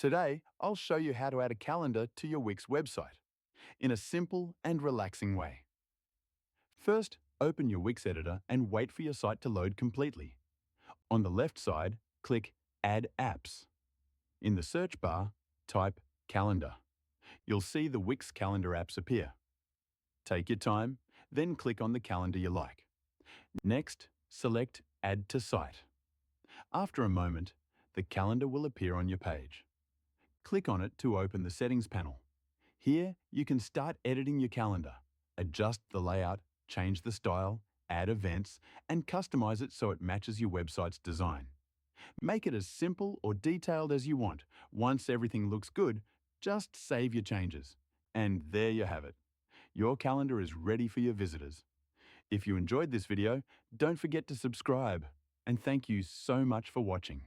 Today, I'll show you how to add a calendar to your Wix website in a simple and relaxing way. First, open your Wix editor and wait for your site to load completely. On the left side, click Add Apps. In the search bar, type Calendar. You'll see the Wix calendar apps appear. Take your time, then click on the calendar you like. Next, select Add to Site. After a moment, the calendar will appear on your page. Click on it to open the Settings panel. Here, you can start editing your calendar, adjust the layout, change the style, add events, and customize it so it matches your website's design. Make it as simple or detailed as you want. Once everything looks good, just save your changes. And there you have it. Your calendar is ready for your visitors. If you enjoyed this video, don't forget to subscribe. And thank you so much for watching.